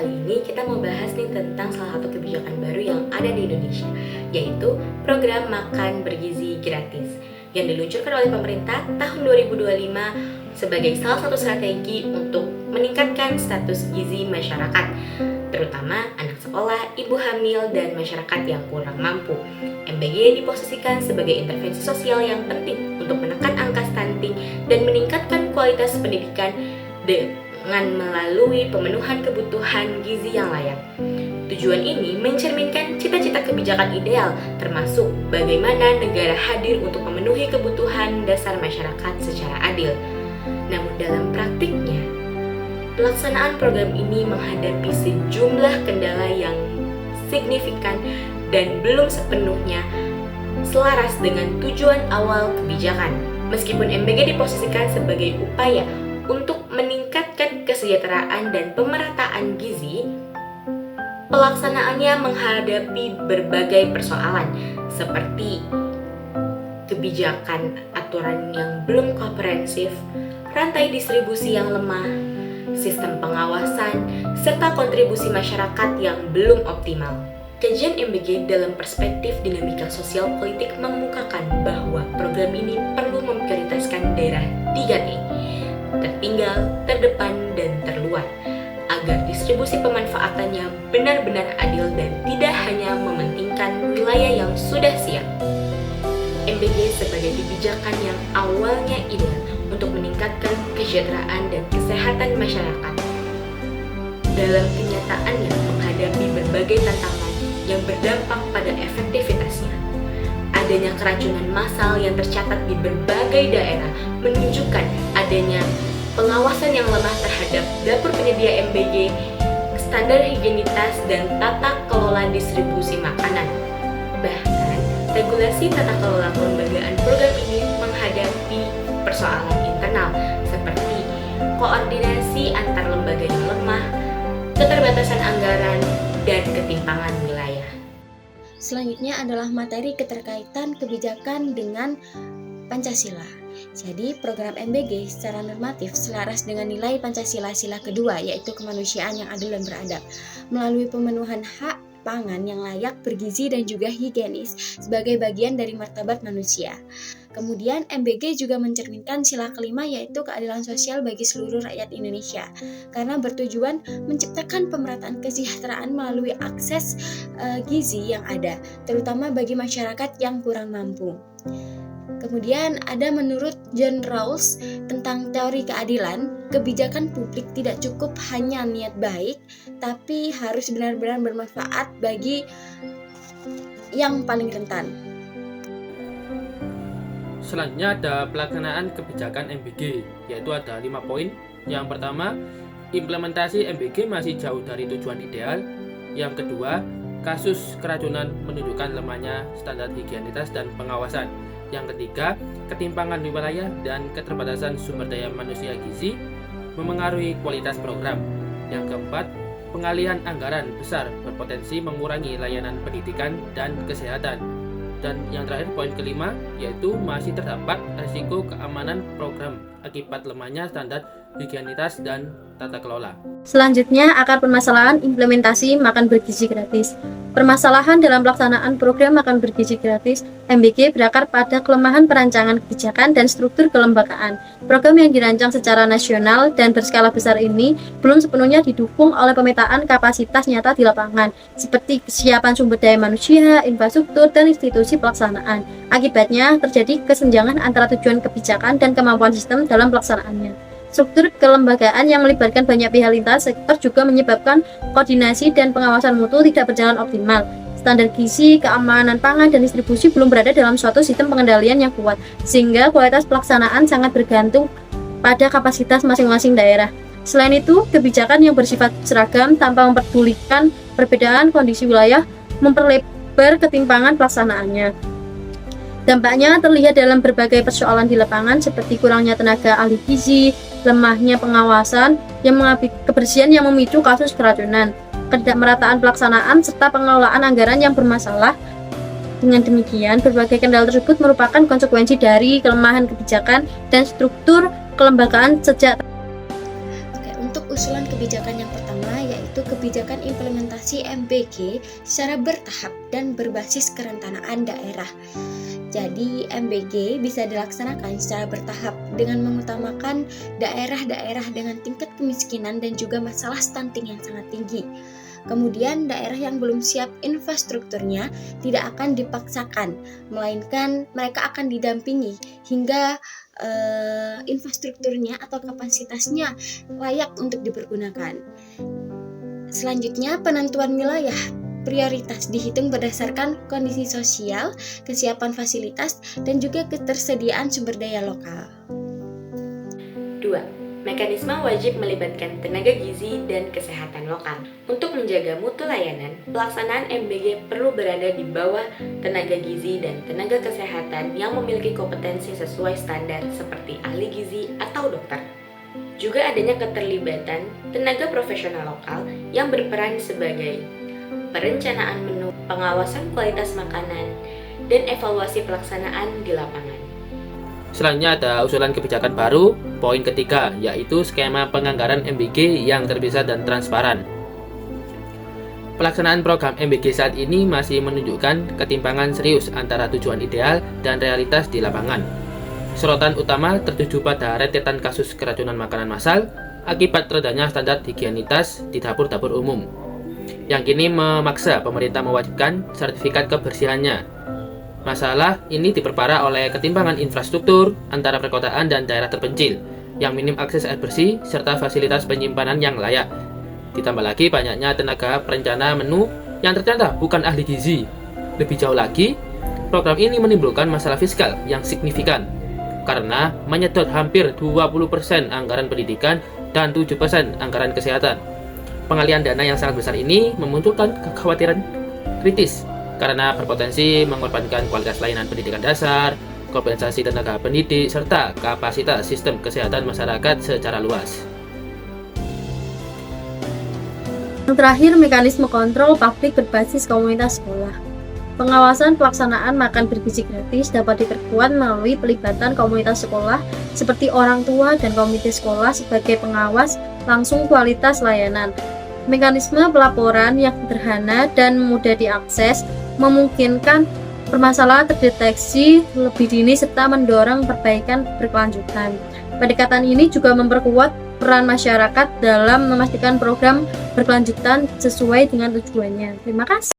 kali ini kita mau bahas nih tentang salah satu kebijakan baru yang ada di Indonesia, yaitu program makan bergizi gratis yang diluncurkan oleh pemerintah tahun 2025 sebagai salah satu strategi untuk meningkatkan status gizi masyarakat, terutama anak sekolah, ibu hamil, dan masyarakat yang kurang mampu. MBG diposisikan sebagai intervensi sosial yang penting untuk menekan angka stunting dan meningkatkan kualitas pendidikan dengan melalui pemenuhan kebutuhan gizi yang layak. Tujuan ini mencerminkan cita-cita kebijakan ideal, termasuk bagaimana negara hadir untuk memenuhi kebutuhan dasar masyarakat secara adil. Namun dalam praktiknya, pelaksanaan program ini menghadapi sejumlah kendala yang signifikan dan belum sepenuhnya selaras dengan tujuan awal kebijakan. Meskipun MBG diposisikan sebagai upaya untuk meningkatkan kesejahteraan dan pemerataan gizi, pelaksanaannya menghadapi berbagai persoalan seperti kebijakan aturan yang belum komprehensif, rantai distribusi yang lemah, sistem pengawasan, serta kontribusi masyarakat yang belum optimal. Kajian MBG dalam perspektif dinamika sosial politik mengemukakan bahwa program ini perlu memprioritaskan daerah 3T, tertinggal, terdepan, dan terluar, agar distribusi pemanfaatannya benar-benar adil dan tidak hanya mementingkan wilayah yang sudah siap. MBG sebagai kebijakan yang awalnya ideal untuk meningkatkan kesejahteraan dan kesehatan masyarakat, dalam kenyataannya menghadapi berbagai tantangan yang berdampak pada efektivitasnya. Adanya keracunan massal yang tercatat di berbagai daerah menunjukkan adanya pengawasan yang lemah terhadap dapur penyedia MBG, standar higienitas, dan tata kelola distribusi makanan. Bahkan, regulasi tata kelola kelembagaan program ini menghadapi persoalan internal seperti koordinasi antar lembaga yang lemah, keterbatasan anggaran, dan ketimpangan wilayah. Selanjutnya adalah materi keterkaitan kebijakan dengan Pancasila. Jadi, program MBG secara normatif selaras dengan nilai Pancasila sila kedua, yaitu kemanusiaan yang adil dan beradab, melalui pemenuhan hak pangan yang layak, bergizi, dan juga higienis sebagai bagian dari martabat manusia. Kemudian MBG juga mencerminkan sila kelima, yaitu keadilan sosial bagi seluruh rakyat Indonesia, karena bertujuan menciptakan pemerataan kesejahteraan melalui akses gizi yang ada, terutama bagi masyarakat yang kurang mampu. Kemudian ada menurut John Rawls tentang teori keadilan, kebijakan publik tidak cukup hanya niat baik, tapi harus benar-benar bermanfaat bagi yang paling rentan. Selanjutnya ada pelaksanaan kebijakan MBG, yaitu ada 5 poin. Yang pertama, implementasi MBG masih jauh dari tujuan ideal. Yang kedua, kasus keracunan menunjukkan lemahnya standar higienitas dan pengawasan. Yang ketiga, ketimpangan wilayah dan keterbatasan sumber daya manusia gizi memengaruhi kualitas program. Yang keempat, pengalihan anggaran besar berpotensi mengurangi layanan pendidikan dan kesehatan. Dan yang terakhir, poin kelima, yaitu masih terdapat risiko keamanan program akibat lemahnya standar higienitas dan tata kelola. Selanjutnya, akar permasalahan implementasi makan bergizi gratis. Permasalahan dalam pelaksanaan program makan bergizi gratis MBG berakar pada kelemahan perancangan kebijakan dan struktur kelembagaan. Program yang dirancang secara nasional dan berskala besar ini belum sepenuhnya didukung oleh pemetaan kapasitas nyata di lapangan, seperti kesiapan sumber daya manusia, infrastruktur, dan institusi pelaksanaan. Akibatnya, terjadi kesenjangan antara tujuan kebijakan dan kemampuan sistem dalam pelaksanaannya. Struktur kelembagaan yang melibatkan banyak pihak lintas sektor juga menyebabkan koordinasi dan pengawasan mutu tidak berjalan optimal. Standar gizi, keamanan pangan, dan distribusi belum berada dalam suatu sistem pengendalian yang kuat, sehingga kualitas pelaksanaan sangat bergantung pada kapasitas masing-masing daerah. Selain itu, kebijakan yang bersifat seragam tanpa memperdulikan perbedaan kondisi wilayah memperlebar ketimpangan pelaksanaannya. Dampaknya terlihat dalam berbagai persoalan di lapangan seperti kurangnya tenaga ahli gizi, lemahnya pengawasan, kebersihan yang memicu kasus keracunan, ketidakmerataan pelaksanaan, serta pengelolaan anggaran yang bermasalah. Dengan demikian, berbagai kendala tersebut merupakan konsekuensi dari kelemahan kebijakan dan struktur kelembagaan sejak. Untuk usulan kebijakan yang pertama, yaitu yaitu kebijakan implementasi MBG secara bertahap dan berbasis kerentanaan daerah. Jadi MBG bisa dilaksanakan secara bertahap dengan mengutamakan daerah-daerah dengan tingkat kemiskinan dan juga masalah stunting yang sangat tinggi. Kemudian daerah yang belum siap infrastrukturnya tidak akan dipaksakan, melainkan mereka akan didampingi hingga infrastrukturnya atau kapasitasnya layak untuk dipergunakan. Selanjutnya, penentuan wilayah prioritas dihitung berdasarkan kondisi sosial, kesiapan fasilitas, dan juga ketersediaan sumber daya lokal. 2. Mekanisme wajib melibatkan tenaga gizi dan kesehatan lokal. Untuk menjaga mutu layanan, pelaksanaan MBG perlu berada di bawah tenaga gizi dan tenaga kesehatan yang memiliki kompetensi sesuai standar seperti ahli gizi atau dokter. Juga adanya keterlibatan tenaga profesional lokal yang berperan sebagai perencanaan menu, pengawasan kualitas makanan, dan evaluasi pelaksanaan di lapangan. Selanjutnya ada usulan kebijakan baru, poin ketiga, yaitu skema penganggaran MBG yang terpisah dan transparan. Pelaksanaan program MBG saat ini masih menunjukkan ketimpangan serius antara tujuan ideal dan realitas di lapangan. Sorotan utama tertuju pada rentetan kasus keracunan makanan massal akibat rendahnya standar higienitas di dapur-dapur umum, yang kini memaksa pemerintah mewajibkan sertifikat kebersihannya. Masalah ini diperparah oleh ketimpangan infrastruktur antara perkotaan dan daerah terpencil, yang minim akses air bersih serta fasilitas penyimpanan yang layak. Ditambah lagi banyaknya tenaga perencana menu yang ternyata bukan ahli gizi. Lebih jauh lagi, program ini menimbulkan masalah fiskal yang signifikan karena menyedot hampir 20% anggaran pendidikan dan 7% anggaran kesehatan. Pengalian dana yang sangat besar ini memunculkan kekhawatiran kritis karena berpotensi mengorbankan kualitas layanan pendidikan dasar, kompensasi tenaga pendidik, serta kapasitas sistem kesehatan masyarakat secara luas. Yang terakhir, mekanisme kontrol publik berbasis komunitas sekolah. Pengawasan pelaksanaan makan bergizi gratis dapat diperkuat melalui pelibatan komunitas sekolah seperti orang tua dan komite sekolah sebagai pengawas langsung kualitas layanan. Mekanisme pelaporan yang sederhana dan mudah diakses memungkinkan permasalahan terdeteksi lebih dini serta mendorong perbaikan berkelanjutan. Pendekatan ini juga memperkuat peran masyarakat dalam memastikan program berkelanjutan sesuai dengan tujuannya. Terima kasih.